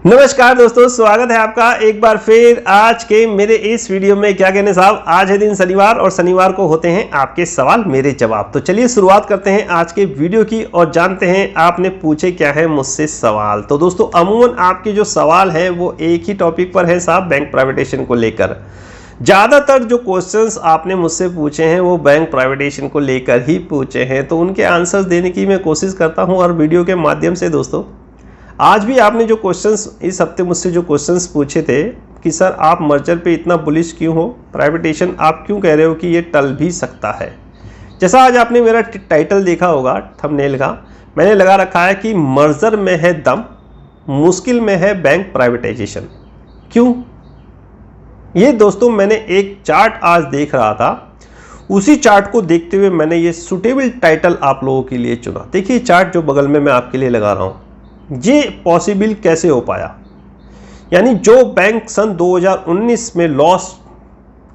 नमस्कार दोस्तों, स्वागत है आपका एक बार फिर आज के मेरे इस वीडियो में। क्या कहने साहब, आज है दिन शनिवार और शनिवार को होते हैं आपके सवाल मेरे जवाब। तो चलिए शुरुआत करते हैं आज के वीडियो की और जानते हैं आपने पूछे क्या है मुझसे सवाल। तो दोस्तों अमूमन आपके जो सवाल है वो एक ही टॉपिक पर है साहब, बैंक प्राइवेटेशन को लेकर। ज़्यादातर जो क्वेश्चंस आपने मुझसे पूछे हैं वो बैंक प्राइवेटेशन को लेकर ही पूछे हैं, तो उनके आंसर्स देने की मैं कोशिश करता हूँ और वीडियो के माध्यम से। दोस्तों आज भी आपने जो क्वेश्चंस इस हफ्ते मुझसे जो क्वेश्चंस पूछे थे कि सर आप मर्जर पे इतना बुलिश क्यों हो, प्राइवेटेशन आप क्यों कह रहे हो कि ये टल भी सकता है। जैसा आज आपने मेरा टाइटल देखा होगा थंबनेल का, मैंने लगा रखा है कि मर्जर में है दम, मुश्किल में है बैंक प्राइवेटाइजेशन। क्यों? ये दोस्तों मैंने एक चार्ट आज देख रहा था, उसी चार्ट को देखते हुए मैंने ये सुटेबल टाइटल आप लोगों के लिए चुना। देखिए चार्ट जो बगल में मैं आपके लिए लगा रहा हूँ, ये पॉसिबल कैसे हो पाया। यानी जो बैंक सन 2019 में लॉस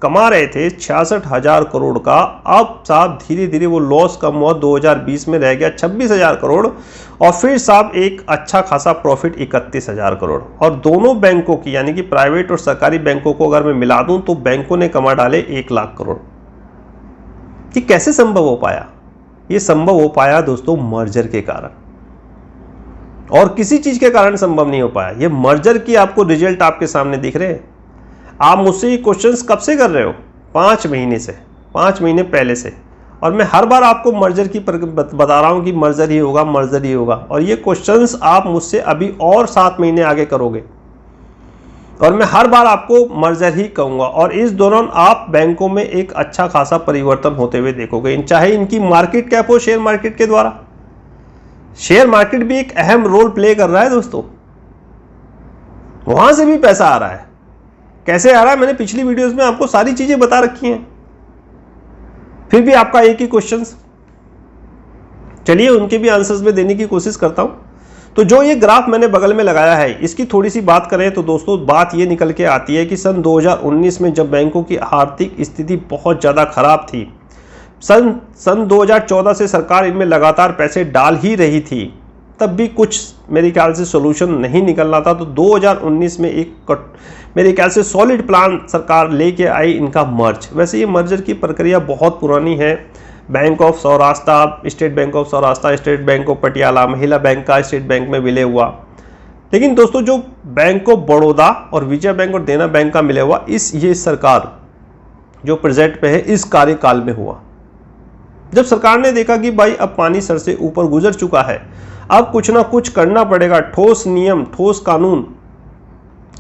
कमा रहे थे 66,000 करोड़ का, अब साहब धीरे धीरे वो लॉस कम हुआ, 2020 में रह गया 26,000 करोड़ और फिर साहब एक अच्छा खासा प्रॉफिट 31,000 करोड़। और दोनों बैंकों की यानी कि प्राइवेट और सरकारी बैंकों को अगर मैं मिला दूं तो बैंकों ने कमा डाले 1 लाख करोड़। ये कैसे संभव हो पाया? ये संभव हो पाया दोस्तों मर्जर के कारण, और किसी चीज के कारण संभव नहीं हो पाया। ये मर्जर की आपको रिजल्ट आपके सामने दिख रहे हैं। आप मुझसे ये क्वेश्चंस कब से कर रहे हो? 5 महीने से, 5 महीने पहले से, और मैं हर बार आपको मर्जर की बता रहा हूं कि मर्जर ही होगा, मर्जर ही होगा। और ये क्वेश्चंस आप मुझसे अभी और 7 महीने आगे करोगे और मैं हर बार आपको मर्जर ही कहूंगा। और इस दौरान आप बैंकों में एक अच्छा खासा परिवर्तन होते हुए देखोगे, चाहे इनकी मार्केट कैप हो शेयर मार्केट के द्वारा। शेयर मार्केट भी एक अहम रोल प्ले कर रहा है दोस्तों, वहां से भी पैसा आ रहा है। कैसे आ रहा है मैंने पिछली वीडियोस में आपको सारी चीजें बता रखी हैं, फिर भी आपका एक ही क्वेश्चन। चलिए उनके भी आंसर्स में देने की कोशिश करता हूं। तो जो ये ग्राफ मैंने बगल में लगाया है, इसकी थोड़ी सी बात करें तो दोस्तों बात ये निकल के आती है कि सन 2019 में जब बैंकों की आर्थिक स्थिति बहुत ज्यादा खराब थी, सन 2014 से सरकार इनमें लगातार पैसे डाल ही रही थी, तब भी कुछ मेरे ख्याल से सोल्यूशन नहीं निकलना था। तो 2019 में एक मेरे ख्याल से सॉलिड प्लान सरकार लेके आई इनका मर्ज। वैसे ये मर्जर की प्रक्रिया बहुत पुरानी है। Bank of Saurashtra, state bank of Saurashtra, state bank of Patiala, महिला बैंक का स्टेट बैंक में विलय हुआ। लेकिन दोस्तों जो बैंक ऑफ बड़ौदा और विजया बैंक और देना बैंक का मिले हुआ, ये सरकार जो प्रेजेंट पे है इस कार्यकाल में हुआ। जब सरकार ने देखा कि भाई अब पानी सर से ऊपर गुजर चुका है, अब कुछ ना कुछ करना पड़ेगा, ठोस नियम ठोस कानून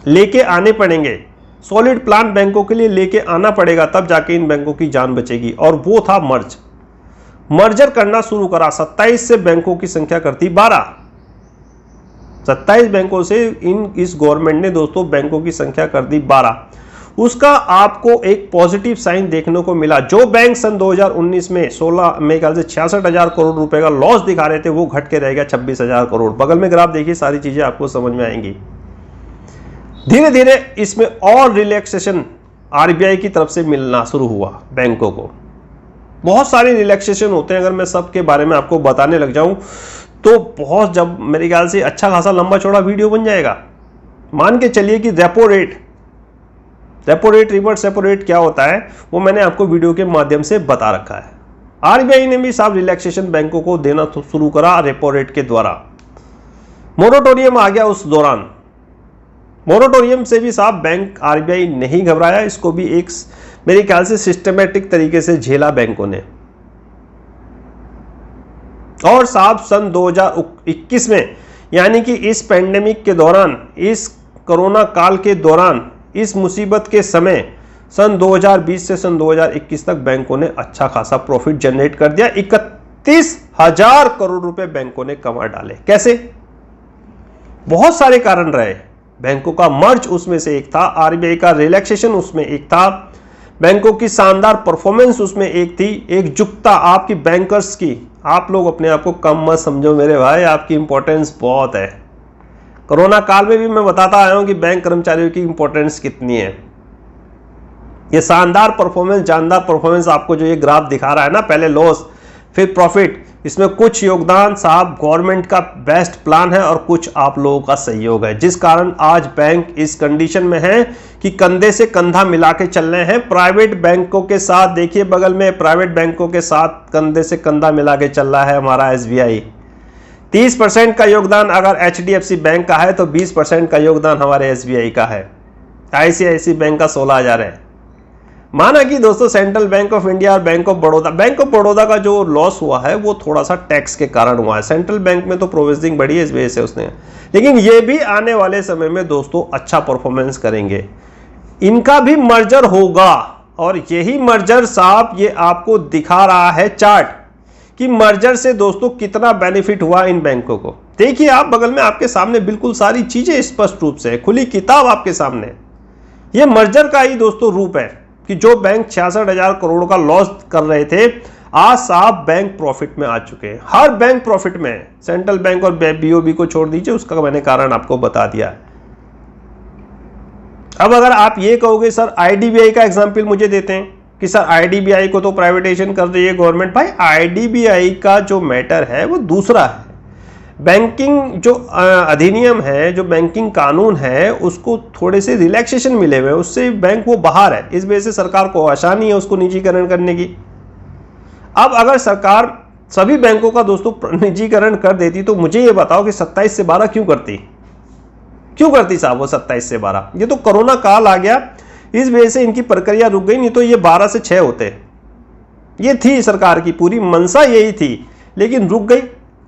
लेके आने पड़ेंगे, सॉलिड प्लान बैंकों के लिए लेके आना पड़ेगा, तब जाके इन बैंकों की जान बचेगी। और वो था मर्जर करना शुरू करा। 27 से बैंकों की संख्या करती 12, 27 बैंकों से इस गवर्नमेंट ने दोस्तों बैंकों की संख्या कर दी 12। उसका आपको एक पॉजिटिव साइन देखने को मिला। जो बैंक सन 2019 में 16 मेरे ख्याल से 66,000 करोड़ रुपए का लॉस दिखा रहे थे, वो घट के रह गया 26,000 करोड़। बगल में ग्राफ देखिए, सारी चीजें आपको समझ में आएंगी। धीरे धीरे इसमें और रिलैक्सेशन आरबीआई की तरफ से मिलना शुरू हुआ बैंकों को। बहुत सारे रिलैक्सेशन होते हैं, अगर मैं सबके बारे में आपको बताने लग जाऊं तो बहुत, जब मेरे ख्याल से अच्छा खासा लंबा चौड़ा वीडियो बन जाएगा। मान के चलिए कि repo rate reverse repo rate क्या होता है वो मैंने आपको वीडियो के माध्यम से बता रखा है। आरबीआई ने भी साहब रिलैक्सेशन बैंकों को देना शुरू करा रेपो रेट के द्वारा। मोरेटोरियम आ गया उस दौरान। मोरेटोरियम से भी साहब बैंक आरबीआई नहीं घबराया, इसको भी एक मेरे ख्याल से सिस्टमैटिक तरीके से झेला बैंकों ने। और साहब सन 2021 में यानी कि इस पैंडेमिक के दौरान, इस कोरोना काल के दौरान, इस मुसीबत के समय सन 2020 से सन 2021 तक बैंकों ने अच्छा खासा प्रॉफिट जनरेट कर दिया। 31,000 करोड़ रुपए बैंकों ने कमा डाले। कैसे? बहुत सारे कारण रहे। बैंकों का मर्ज उसमें से एक था, आरबीआई का रिलैक्सेशन उसमें एक था, बैंकों की शानदार परफॉर्मेंस उसमें एक थी, एकजुटता आपकी बैंकर्स की। आप लोग अपने आप को कम मत समझो मेरे भाई, आपकी इंपॉर्टेंस बहुत है। कोरोना काल में भी मैं बताता आया हूं कि बैंक कर्मचारियों की इंपॉर्टेंस कितनी है। ये शानदार परफॉर्मेंस, जानदार परफॉर्मेंस आपको जो ये ग्राफ दिखा रहा है ना, पहले लॉस, फिर प्रॉफिट, इसमें कुछ योगदान साहब गवर्नमेंट का बेस्ट प्लान है और कुछ आप लोगों का सहयोग है, जिस कारण आज बैंक इस कंडीशन में है कि कंधे से कंधा मिला के चल रहे हैं प्राइवेट बैंकों के साथ। देखिए बगल में प्राइवेट बैंकों के साथ कंधे से कंधा मिला के चल रहा है हमारा SBI। 30% का योगदान अगर HDFC बैंक का है तो 20% का योगदान हमारे SBI का है। ICICI बैंक का 16,000 है। माना कि दोस्तों सेंट्रल बैंक ऑफ इंडिया और बैंक ऑफ बड़ौदा का जो लॉस हुआ है वो थोड़ा सा टैक्स के कारण हुआ है। सेंट्रल बैंक में तो प्रोविजनिंग बढ़ी है, इस वजह से उसने, लेकिन ये भी आने वाले समय में दोस्तों अच्छा परफॉर्मेंस करेंगे। इनका भी मर्जर होगा और यही मर्जर साहब ये आपको दिखा रहा है चार्ट कि मर्जर से दोस्तों कितना बेनिफिट हुआ इन बैंकों को। देखिए आप बगल में आपके सामने बिल्कुल सारी चीजें स्पष्ट रूप से, खुली किताब आपके सामने। ये मर्जर का ही दोस्तों रूप है कि जो बैंक 66,000 करोड़ का लॉस कर रहे थे, आज साहब बैंक प्रॉफिट में आ चुके हैं। हर बैंक प्रॉफिट में है, सेंट्रल बैंक और BOB को छोड़ दीजिए, उसका मैंने कारण आपको बता दिया है। अब अगर आप ये कहोगे सर IDBI का एग्जाम्पल मुझे देते हैं कि सर IDBI को तो प्राइवेटाइजेशन कर रही है गवर्नमेंट। भाई IDBI का जो मैटर है वो दूसरा है। बैंकिंग जो अधिनियम है, जो बैंकिंग कानून है, उसको थोड़े से रिलैक्सेशन मिले हुए, उससे बैंक वो बाहर है। इस वजह से सरकार को आसानी है उसको निजीकरण करने की। अब अगर सरकार सभी बैंकों का दोस्तों निजीकरण कर देती तो मुझे ये बताओ कि 27 से 12 क्यों करती साहब वो 27 से 12? ये तो कोरोना काल आ गया, इस वजह से इनकी प्रक्रिया रुक गई, नहीं तो ये 12 से 6 होते। ये थी सरकार की पूरी मंशा, यही थी, लेकिन रुक गई।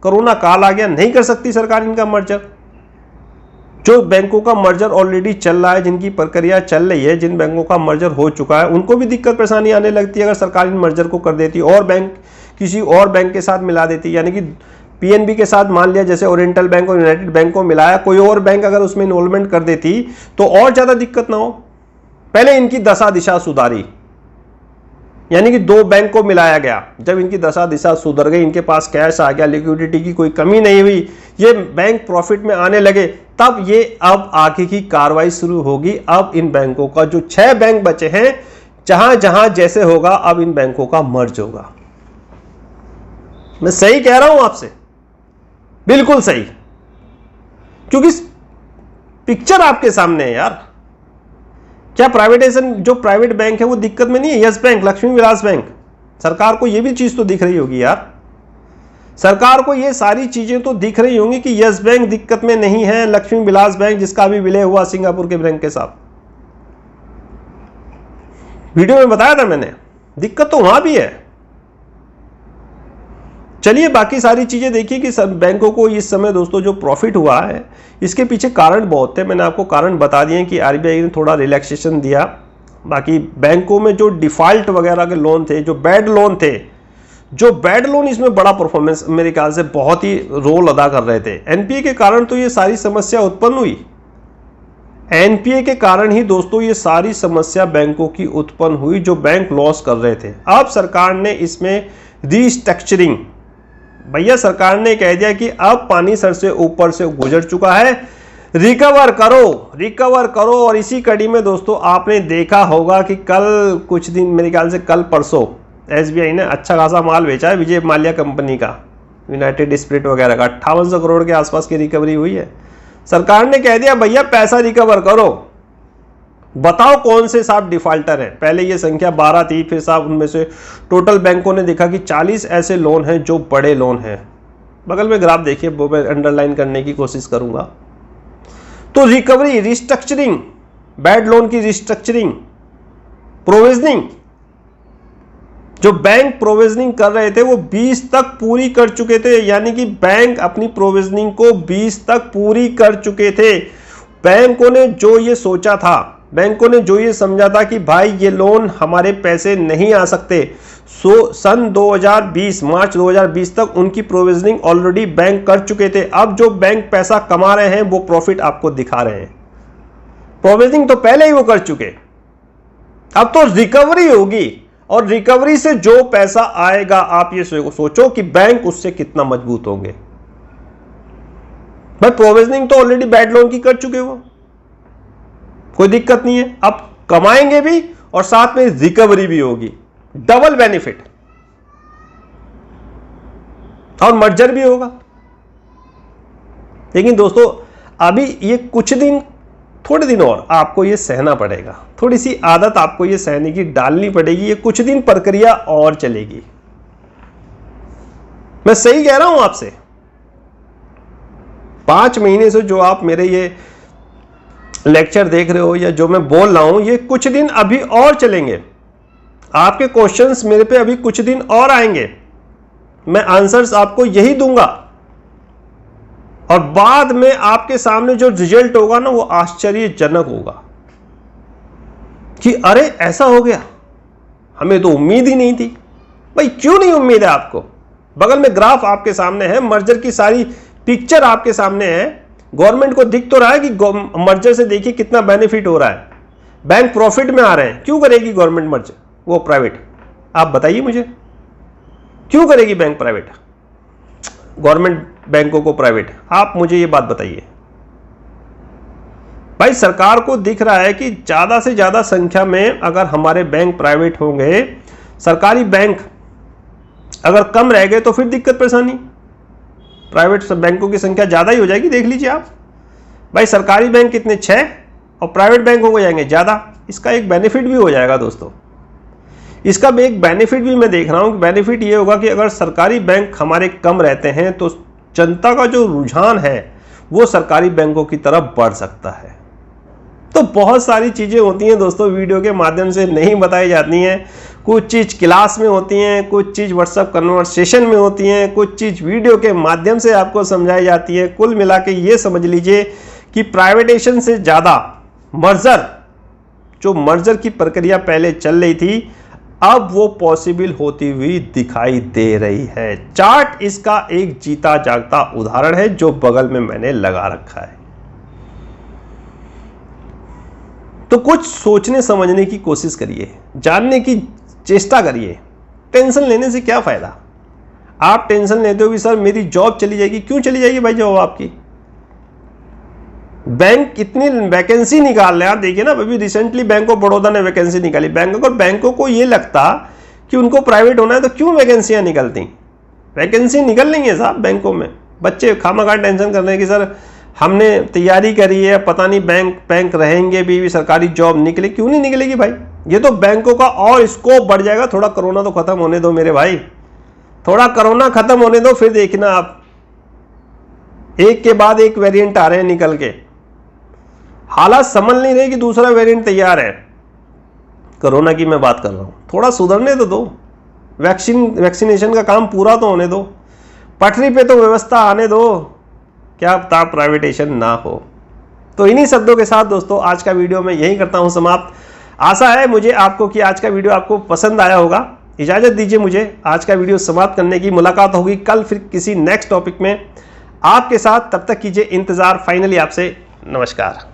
कोरोना काल आ गया, नहीं कर सकती सरकार इनका मर्जर। जो बैंकों का मर्जर ऑलरेडी चल रहा है, जिनकी प्रक्रिया चल रही है, जिन बैंकों का मर्जर हो चुका है, उनको भी दिक्कत परेशानी आने लगती है अगर सरकार इन मर्जर को कर देती और बैंक किसी और बैंक के साथ मिला देती। यानी कि PNB के साथ मान लिया जैसे ओरिएंटल बैंक और यूनाइटेड बैंक को मिलाया, कोई और बैंक अगर उसमें इन्वॉल्वमेंट कर देती तो और ज्यादा दिक्कत ना हो। पहले इनकी दशा दिशा सुधारी, यानी कि 2 बैंक को मिलाया गया। जब इनकी दशा दिशा सुधर गई, इनके पास कैश आ गया, लिक्विडिटी की कोई कमी नहीं हुई, ये बैंक प्रॉफिट में आने लगे, तब ये अब आगे की कार्रवाई शुरू होगी। अब इन बैंकों का जो 6 बैंक बचे हैं, जहां जहां जैसे होगा, अब इन बैंकों का मर्ज होगा। मैं सही कह रहा हूं आपसे? बिल्कुल सही, क्योंकि पिक्चर आपके सामने है यार। क्या प्राइवेटाइजेशन, जो प्राइवेट बैंक है वो दिक्कत में नहीं है? Yes bank, Lakshmi Vilas bank, सरकार को ये भी चीज तो दिख रही होगी यार। सरकार को ये सारी चीजें तो दिख रही होंगी कि यस बैंक दिक्कत में नहीं है, लक्ष्मी विलास बैंक जिसका भी विलय हुआ सिंगापुर के बैंक के साथ, वीडियो में बताया था मैंने, दिक्कत तो वहां भी है। चलिए बाकी सारी चीजें देखिए कि सब बैंकों को इस समय दोस्तों जो प्रॉफिट हुआ है, इसके पीछे कारण बहुत थे। मैंने आपको कारण बता दिए कि RBI ने थोड़ा रिलैक्सेशन दिया। बाकी बैंकों में जो डिफॉल्ट वगैरह के लोन थे, जो बैड लोन इसमें बड़ा परफॉर्मेंस मेरे ख्याल से बहुत ही रोल अदा कर रहे थे। NPA के कारण तो ये सारी समस्या उत्पन्न हुई। NPA के कारण ही दोस्तों ये सारी समस्या बैंकों की उत्पन्न हुई, जो बैंक लॉस कर रहे थे। अब सरकार ने इसमें रीस्ट्रक्चरिंग, भैया सरकार ने कह दिया कि अब पानी सर से ऊपर से गुजर चुका है, रिकवर करो। और इसी कड़ी में दोस्तों आपने देखा होगा कि कल कुछ दिन, मेरे ख्याल से कल परसों, SBI ने अच्छा खासा माल बेचा है विजय माल्या कंपनी का, यूनाइटेड स्पिरिट वगैरह का। 5800 करोड़ के आसपास की रिकवरी हुई है। सरकार ने कह दिया भैया पैसा रिकवर करो, बताओ कौन से साहब डिफॉल्टर हैं। पहले ये संख्या 12 थी, फिर साहब उनमें से टोटल बैंकों ने देखा कि 40 ऐसे लोन हैं जो बड़े लोन हैं। बगल में ग्राफ देखिए, वो मैं अंडरलाइन करने की कोशिश करूंगा। तो रिकवरी, रिस्ट्रक्चरिंग, बैड लोन की रिस्ट्रक्चरिंग, प्रोविजनिंग, जो बैंक प्रोविजनिंग कर रहे थे वो 20 तक पूरी कर चुके थे। यानी कि बैंक अपनी प्रोविजनिंग को 20 तक पूरी कर चुके थे। बैंकों ने जो ये सोचा था, बैंकों ने जो ये समझा था कि भाई ये लोन हमारे पैसे नहीं आ सकते, सन 2020 मार्च 2020 तक उनकी प्रोविजनिंग ऑलरेडी बैंक कर चुके थे। अब जो बैंक पैसा कमा रहे हैं वो प्रॉफिट आपको दिखा रहे हैं। प्रोविजनिंग तो पहले ही वो कर चुके, अब तो रिकवरी होगी, और रिकवरी से जो पैसा आएगा आप ये सोचो कि बैंक उससे कितना मजबूत होंगे। भाई प्रोविजनिंग तो ऑलरेडी बैड लोन की कर चुके हो, कोई दिक्कत नहीं है। अब कमाएंगे भी और साथ में रिकवरी भी होगी, डबल बेनिफिट। और मर्जर भी होगा। लेकिन दोस्तों अभी ये कुछ दिन, थोड़े दिन और आपको ये सहना पड़ेगा, थोड़ी सी आदत आपको ये सहने की डालनी पड़ेगी। ये कुछ दिन प्रक्रिया और चलेगी। मैं सही कह रहा हूं आपसे। 5 महीने से जो आप मेरे ये लेक्चर देख रहे हो या जो मैं बोल रहा हूं, ये कुछ दिन अभी और चलेंगे। आपके क्वेश्चंस मेरे पे अभी कुछ दिन और आएंगे। मैं आंसर्स आपको यही दूंगा और बाद में आपके सामने जो रिजल्ट होगा ना, वो आश्चर्यजनक होगा कि अरे ऐसा हो गया, हमें तो उम्मीद ही नहीं थी। भाई क्यों नहीं उम्मीद है आपको? बगल में ग्राफ आपके सामने है, मर्जर की सारी पिक्चर आपके सामने है। गवर्नमेंट को दिख तो रहा है कि मर्जर से देखिए कितना बेनिफिट हो रहा है, बैंक प्रॉफिट में आ रहे हैं। क्यों करेगी गवर्नमेंट मर्जर, वो प्राइवेट? आप बताइए मुझे, क्यों करेगी बैंक प्राइवेट, गवर्नमेंट बैंकों को प्राइवेट? आप मुझे ये बात बताइए। भाई सरकार को दिख रहा है कि ज्यादा से ज्यादा संख्या में अगर हमारे बैंक प्राइवेट होंगे, सरकारी बैंक अगर कम रह गए तो फिर दिक्कत परेशानी, प्राइवेट बैंकों की संख्या ज्यादा ही हो जाएगी। देख लीजिए आप, भाई सरकारी बैंक कितने, 6 और प्राइवेट बैंक हो जाएंगे ज्यादा। इसका एक बेनिफिट भी हो जाएगा दोस्तों। इसका एक बेनिफिट भी मैं देख रहा हूं। बेनिफिट ये होगा कि अगर सरकारी बैंक हमारे कम रहते हैं तो जनता का जो रुझान है वो सरकारी बैंकों की तरफ बढ़ सकता है। तो बहुत सारी चीजें होती हैं दोस्तों, वीडियो के माध्यम से नहीं बताई जाती हैं। कुछ चीज क्लास में होती हैं, कुछ चीज व्हाट्सएप कन्वर्सेशन में होती हैं, कुछ चीज वीडियो के माध्यम से आपको समझाई जाती है। कुल मिला के ये समझ लीजिए कि प्राइवेटेशन से ज्यादा मर्जर, जो मर्जर की प्रक्रिया पहले चल रही थी, अब वो पॉसिबल होती हुई दिखाई दे रही है। चार्ट इसका एक जीता जागता उदाहरण है जो बगल में मैंने लगा रखा है। तो कुछ सोचने समझने की कोशिश करिए, जानने की चेष्टा करिए। टेंशन लेने से क्या फायदा? आप टेंशन लेते हो कि सर मेरी जॉब चली जाएगी। क्यों चली जाएगी भाई जॉब आपकी? बैंक इतनी वैकेंसी निकाल रहे हैं। आप देखिए ना, अभी रिसेंटली बैंक ऑफ बड़ौदा ने वैकेंसी निकाली। बैंकों को ये लगता कि उनको प्राइवेट होना है तो क्यों वैकेंसियां निकलती? वैकेंसी निकल नहीं है साहब बैंकों में। बच्चे खामखा टेंशन कर रहे हैं कि सर हमने तैयारी करी है, पता नहीं बैंक रहेंगे भी सरकारी जॉब निकले। क्यों नहीं निकलेगी भाई? ये तो बैंकों का और स्कोप बढ़ जाएगा। थोड़ा कोरोना तो खत्म होने दो मेरे भाई, थोड़ा कोरोना खत्म होने दो, फिर देखना आप, एक के बाद एक वेरिएंट आ रहे हैं निकल के। हालात समझ नहीं रहे कि दूसरा वेरिएंट तैयार है। कोरोना की मैं बात कर रहा हूं, थोड़ा सुधरने तो दो। वैक्सीनेशन का काम पूरा तो होने दो, पटरी पे तो व्यवस्था आने दो, क्या पता प्राइवेटेशन ना हो। तो इन्हीं शब्दों के साथ दोस्तों आज का वीडियो मैं यही करता हूं समाप्त। आशा है मुझे आपको कि आज का वीडियो आपको पसंद आया होगा। इजाजत दीजिए मुझे आज का वीडियो समाप्त करने की। मुलाकात होगी कल फिर किसी नेक्स्ट टॉपिक में आपके साथ। तब तक कीजिए इंतजार। फाइनली आपसे नमस्कार।